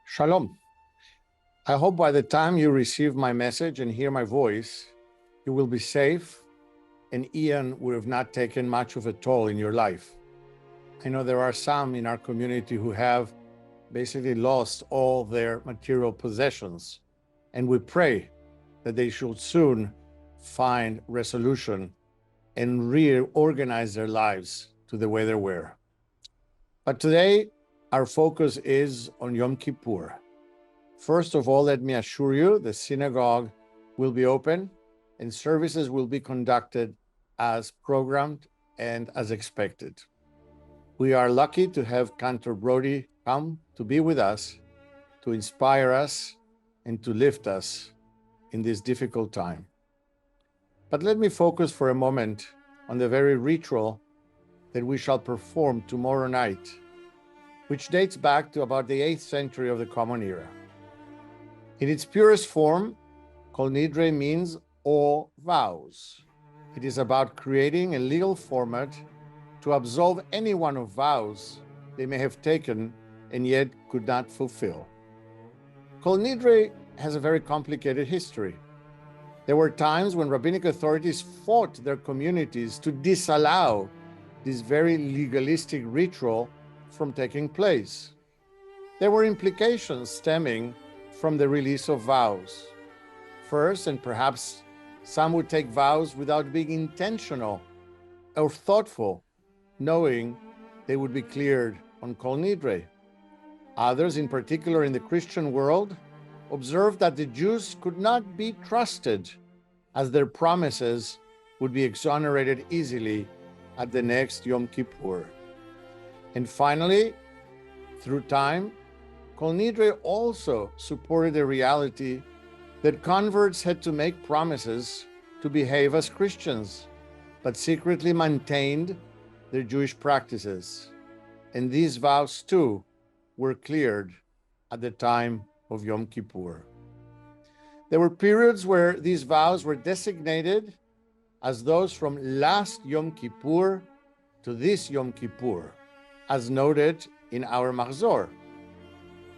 Shalom. I hope by the time you receive my message and hear my voice, you will be safe and Ian would have not taken much of a toll in your life. I know there are some in our community who have basically lost all their material possessions, and we pray that they should soon find resolution and reorganize their lives to the way they were. But today, our focus is on Yom Kippur. First of all, let me assure you, the synagogue will be open and services will be conducted as programmed and as expected. We are lucky to have Cantor Brody come to be with us, to inspire us, and to lift us in this difficult time. But let me focus for a moment on the very ritual that we shall perform tomorrow night, which dates back to about the 8th century of the Common Era. In its purest form, Kol Nidre means all vows. It is about creating a legal format to absolve anyone of vows they may have taken and yet could not fulfill. Kol Nidre has a very complicated history. There were times when rabbinic authorities fought their communities to disallow this very legalistic ritual from taking place. There were implications stemming from the release of vows. First, and perhaps some would take vows without being intentional or thoughtful, knowing they would be cleared on Kol Nidre. Others, in particular in the Christian world, observed that the Jews could not be trusted, as their promises would be exonerated easily at the next Yom Kippur. And finally, through time, Kol Nidre also supported the reality that converts had to make promises to behave as Christians, but secretly maintained their Jewish practices. And these vows too were cleared at the time of Yom Kippur. There were periods where these vows were designated as those from last Yom Kippur to this Yom Kippur, as noted in our Machzor.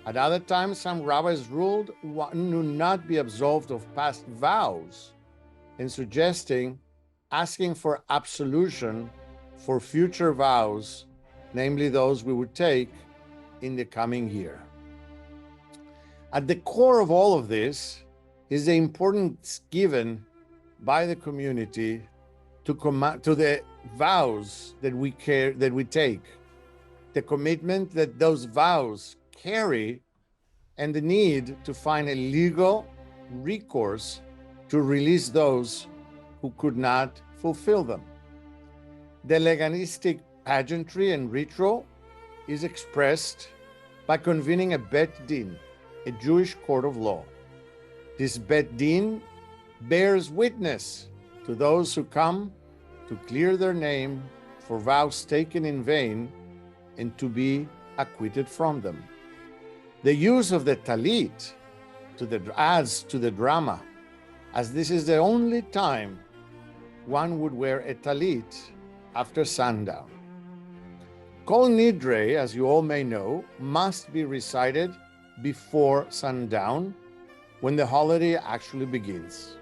At other times, some rabbis ruled one would not be absolved of past vows, and suggesting asking for absolution for future vows, namely those we would take in the coming year. At the core of all of this is the importance given by the community to the vows that we take, the commitment that those vows carry, and the need to find a legal recourse to release those who could not fulfill them. The legalistic pageantry and ritual is expressed by convening a Bet Din, a Jewish court of law. This Bet Din bears witness to those who come to clear their name for vows taken in vain and to be acquitted from them. The use of the talit adds to the drama, as this is the only time one would wear a talit after sundown. Kol Nidre, as you all may know, must be recited before sundown, when the holiday actually begins.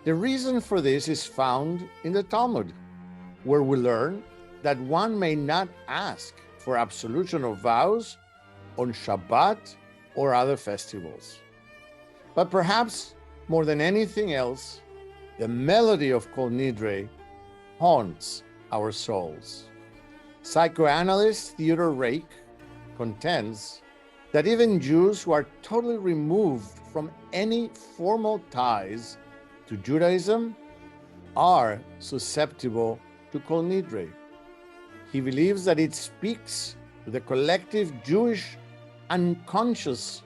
The reason for this is found in the Talmud, where we learn that one may not ask for absolution of vows on Shabbat or other festivals. But perhaps more than anything else, the melody of Kol Nidre haunts our souls. Psychoanalyst Theodor Reik contends that even Jews who are totally removed from any formal ties to Judaism are susceptible to Kol Nidre. He believes that it speaks to the collective Jewish unconscious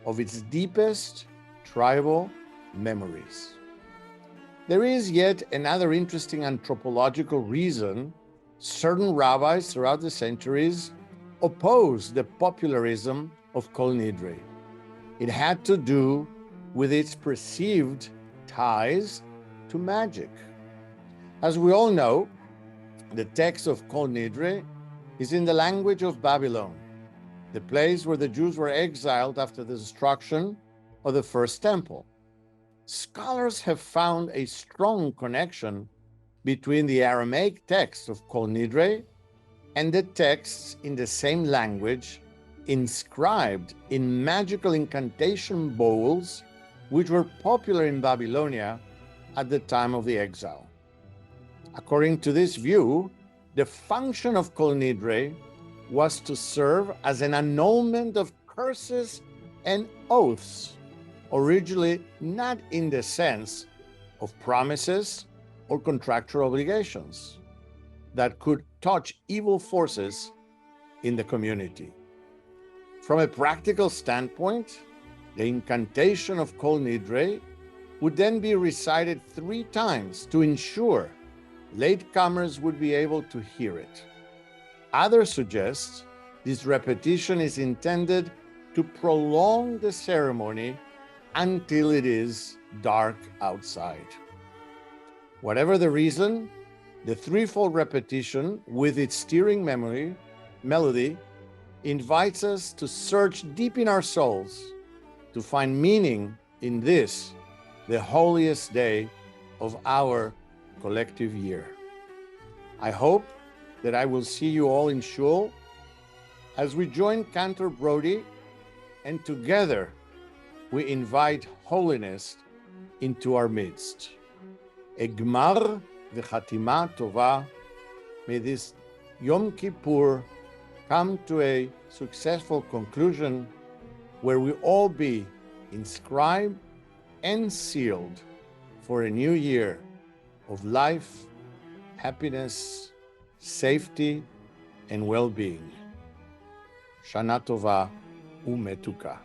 of its deepest tribal memories. There is yet another interesting anthropological reason certain rabbis throughout the centuries opposed the popularism of Kol Nidre. It had to do with its perceived ties to magic. As we all know, the text of Kol Nidre is in the language of Babylon, the place where the Jews were exiled after the destruction of the first temple. Scholars have found a strong connection between the Aramaic text of Kol Nidre and the texts in the same language inscribed in magical incantation bowls, which were popular in Babylonia at the time of the exile. According to this view, the function of Kol Nidre was to serve as an annulment of curses and oaths, originally not in the sense of promises or contractual obligations that could touch evil forces in the community. From a practical standpoint, the incantation of Kol Nidre would then be recited 3 times to ensure latecomers would be able to hear it. Others suggest this repetition is intended to prolong the ceremony until it is dark outside. Whatever the reason, the threefold repetition with its stirring melody invites us to search deep in our souls to find meaning in this, the holiest day of our collective year. I hope that I will see you all in Shul as we join Cantor Brody, and together we invite holiness into our midst. Egmar v'chatima tova. May this Yom Kippur come to a successful conclusion where we all be inscribed and sealed for a new year of life, happiness, safety, and well-being. Shana Tova umetuka.